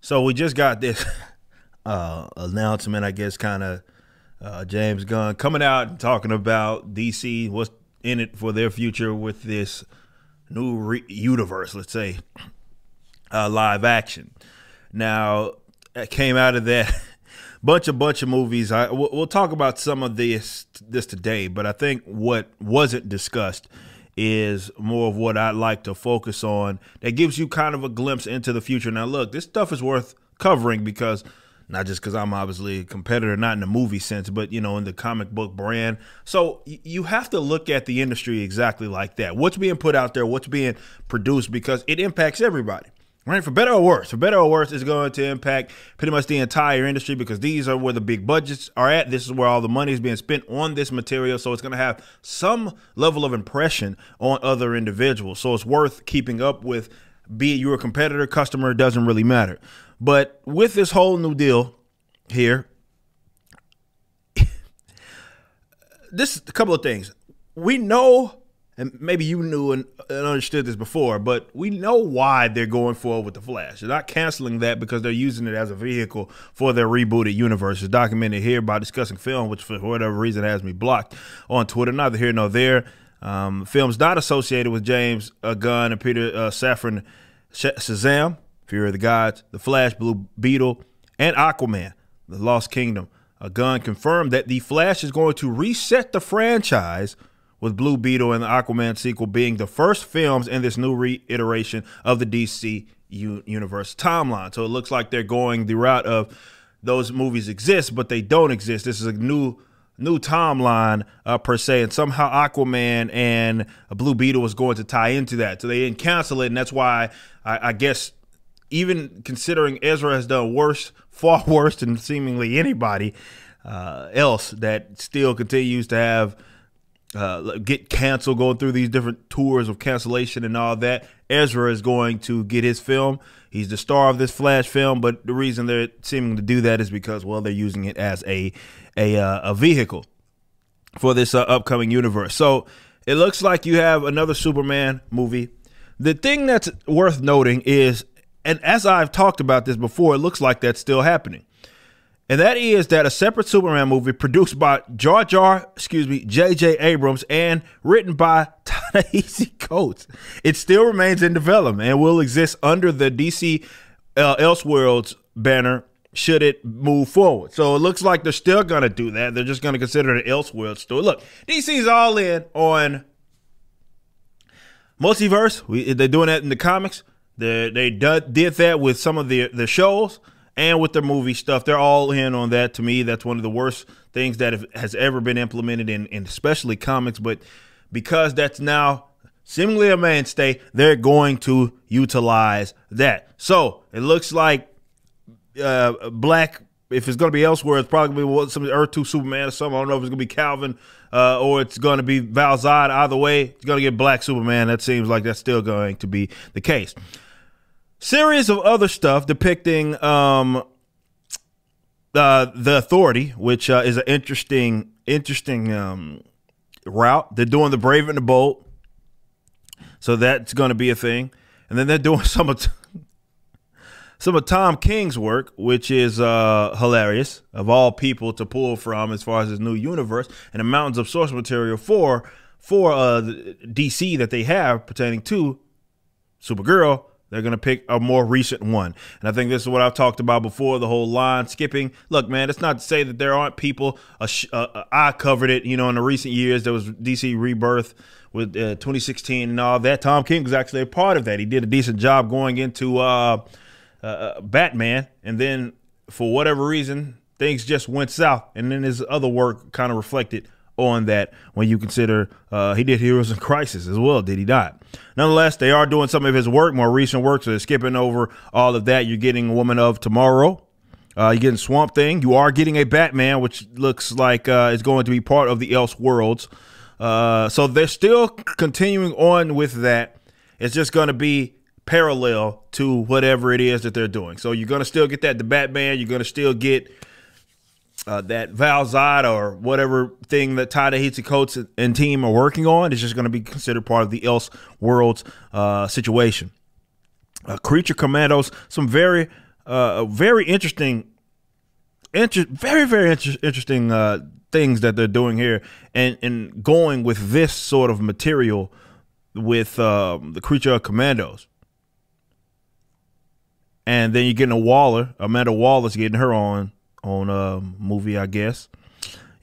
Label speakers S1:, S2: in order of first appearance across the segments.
S1: So we just got this announcement, I guess, kind of James Gunn coming out and talking about DC, what's in it for their future with this new universe, let's say, live action. Now, it came out of that bunch of movies. We'll talk about some of this today, but I think what wasn't discussed is more of what I'd like to focus on that gives you kind of a glimpse into the future. Now, look, this stuff is worth covering because not just because I'm obviously a competitor, not in the movie sense, but, you know, in the comic book brand. So you have to look at the industry exactly like that. What's being put out there, what's being produced, because it impacts everybody. Right, for better or worse. For better or worse, it's going to impact pretty much the entire industry because these are where the big budgets are at. This is where all the money is being spent on this material. So it's going to have some level of impression on other individuals. So it's worth keeping up with. Be it you're a competitor, customer, it doesn't really matter. But with this whole new deal here, this a couple of things. We know, and maybe you knew and understood this before, but we know why they're going forward with The Flash. They're not canceling that because they're using it as a vehicle for their rebooted universe. It's documented here by Discussing Film, which for whatever reason has me blocked on Twitter. Neither here nor there. Film's not associated with James Gunn and Peter Safran Shazam, Fury of the Gods, The Flash, Blue Beetle, and Aquaman, The Lost Kingdom. Gunn confirmed that The Flash is going to reset the franchise, with Blue Beetle and the Aquaman sequel being the first films in this new reiteration of the DC universe timeline. So it looks like they're going the route of those movies exist, but they don't exist. This is a new timeline per se, and somehow Aquaman and Blue Beetle was going to tie into that. So they didn't cancel it, and that's why I guess even considering Ezra has done worse, far worse than seemingly anybody else that still continues to have get canceled, going through these different tours of cancellation and all that. Ezra is going to get his film. He's the star of this Flash film, but the reason they're seeming to do that is because, well, they're using it as a vehicle for this upcoming universe. So it looks like you have another Superman movie. The thing that's worth noting is, and as I've talked about this before, it looks like that's still happening. And that is that a separate Superman movie produced by J.J. Abrams and written by Ta-Nehisi Coates. It still remains in development and will exist under the DC Elseworlds banner should it move forward. So it looks like they're still going to do that. They're just going to consider it an Elseworlds story. Look, DC's all in on multiverse. They're doing that in the comics. They did that with some of the shows. And with their movie stuff, they're all in on that. To me, that's one of the worst things that has ever been implemented in especially comics. But because that's now seemingly a mainstay, they're going to utilize that. So it looks like Black, if it's going to be elsewhere, it's probably going to be some Earth 2 Superman or something. I don't know if it's going to be Calvin or it's going to be Val Zod. Either way, it's going to get Black Superman. That seems like that's still going to be the case. Series of other stuff depicting the Authority, which is an interesting route. They're doing The Brave and the Bold, so that's going to be a thing. And then they're doing some of Tom King's work, which is hilarious, of all people to pull from as far as his new universe and the mountains of source material for DC that they have pertaining to Supergirl. They're going to pick a more recent one. And I think this is what I've talked about before, the whole line skipping. Look, man, it's not to say that there aren't people. I covered it, you know, in the recent years. There was DC Rebirth with 2016 and all that. Tom King was actually a part of that. He did a decent job going into Batman. And then for whatever reason, things just went south. And then his other work kind of reflected on that when you consider he did Heroes in Crisis as well, did he not? Nonetheless, they are doing some of his work, more recent work, so they're skipping over all of that. You're getting Woman of Tomorrow. You're getting Swamp Thing. You are getting a Batman, which looks like is going to be part of the Elseworlds. So they're still continuing on with that. It's just going to be parallel to whatever it is that they're doing. So you're going to still get that, the Batman. You're going to still get that Val Zod or whatever thing that Ta-Nehisi Coates and team are working on is just going to be considered part of the Elseworlds situation. Creature Commandos, some very very interesting, very interesting things that they're doing here, and going with this sort of material with the Creature of Commandos. And then you're getting Amanda Waller's getting her on movie, I guess.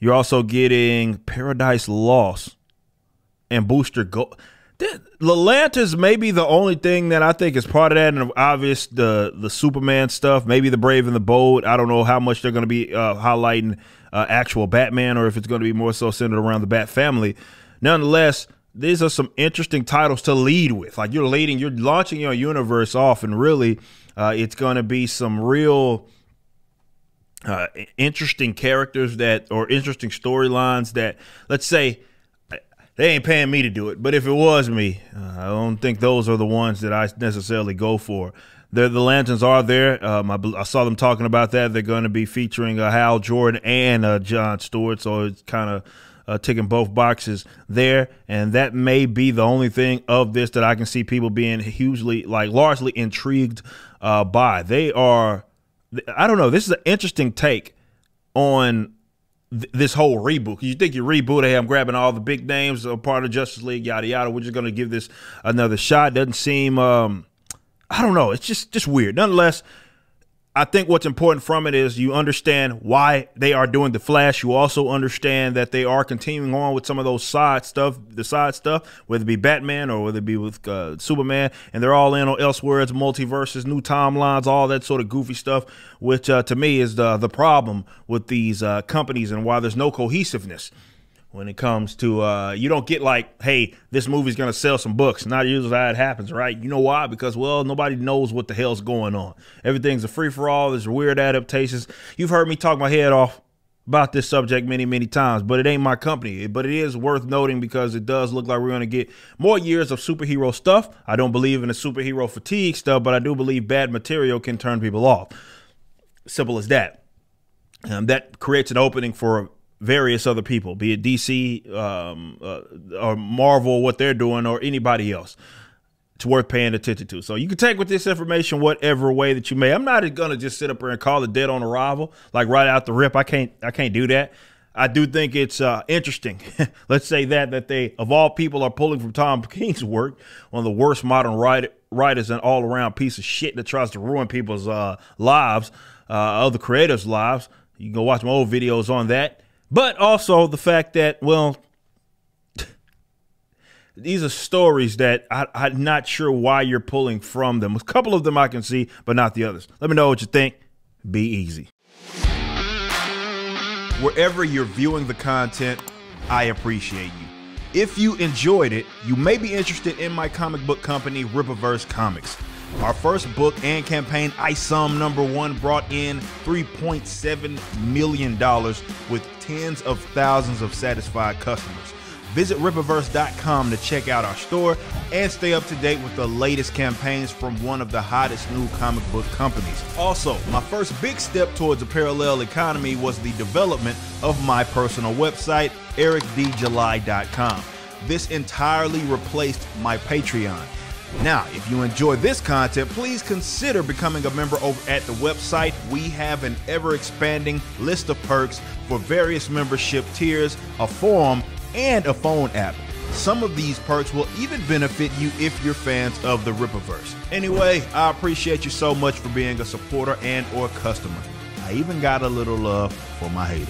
S1: You're also getting Paradise Lost and Booster Gold. L'Atlantis may be the only thing that I think is part of that, and obvious the Superman stuff, maybe the Brave and the Bold. I don't know how much they're going to be highlighting actual Batman, or if it's going to be more so centered around the Bat family. Nonetheless, these are some interesting titles to lead with. Like, you're launching your universe off, and really it's going to be some real interesting characters or interesting storylines that, let's say, they ain't paying me to do it, but if it was me, I don't think those are the ones that I necessarily go for. The Lanterns are there. I saw them talking about that. They're going to be featuring Hal Jordan and John Stewart, so it's kind of ticking both boxes there. And that may be the only thing of this that I can see people being largely intrigued by. They are, I don't know, this is an interesting take on this whole reboot. You think you reboot, hey, I'm grabbing all the big names, a part of Justice League, yada yada. We're just going to give this another shot. Doesn't seem, I don't know. It's just weird. Nonetheless, I think what's important from it is you understand why they are doing the Flash. You also understand that they are continuing on with some of those side stuff, whether it be Batman or whether it be with Superman, and they're all in on Elseworlds, multiverses, new timelines, all that sort of goofy stuff, which to me is the problem with these companies and why there's no cohesiveness when it comes to you don't get like, hey, this movie's going to sell some books. Not usually how it happens, right? You know why? Because, well, nobody knows what the hell's going on. Everything's a free-for-all. There's weird adaptations. You've heard me talk my head off about this subject many, many times, but it ain't my company. But it is worth noting because it does look like we're going to get more years of superhero stuff. I don't believe in the superhero fatigue stuff, but I do believe bad material can turn people off. Simple as that. That creates an opening for various other people, be it DC or Marvel, what they're doing, or anybody else. It's worth paying attention to. So you can take with this information whatever way that you may. I'm not going to just sit up here and call it dead on arrival, like right out the rip. I can't do that. I do think it's interesting. Let's say that they, of all people, are pulling from Tom King's work, one of the worst modern writers and all-around piece of shit that tries to ruin people's lives, other creators' lives. You can go watch my old videos on that. But also the fact that, well, these are stories that I'm not sure why you're pulling from them. A couple of them I can see, but not the others. Let me know what you think. Be easy. Wherever you're viewing the content, I appreciate you. If you enjoyed it, you may be interested in my comic book company, Rippaverse Comics. Our first book and campaign, ISOM #1, brought in $3.7 million with tens of thousands of satisfied customers. Visit Rippaverse.com to check out our store and stay up to date with the latest campaigns from one of the hottest new comic book companies. Also, my first big step towards a parallel economy was the development of my personal website, ericdjuly.com. This entirely replaced my Patreon. Now, if you enjoy this content, please consider becoming a member over at the website. We have an ever-expanding list of perks for various membership tiers, a forum, and a phone app. Some of these perks will even benefit you if you're fans of the Rippaverse. Anyway, I appreciate you so much for being a supporter and or customer. I even got a little love for my haters.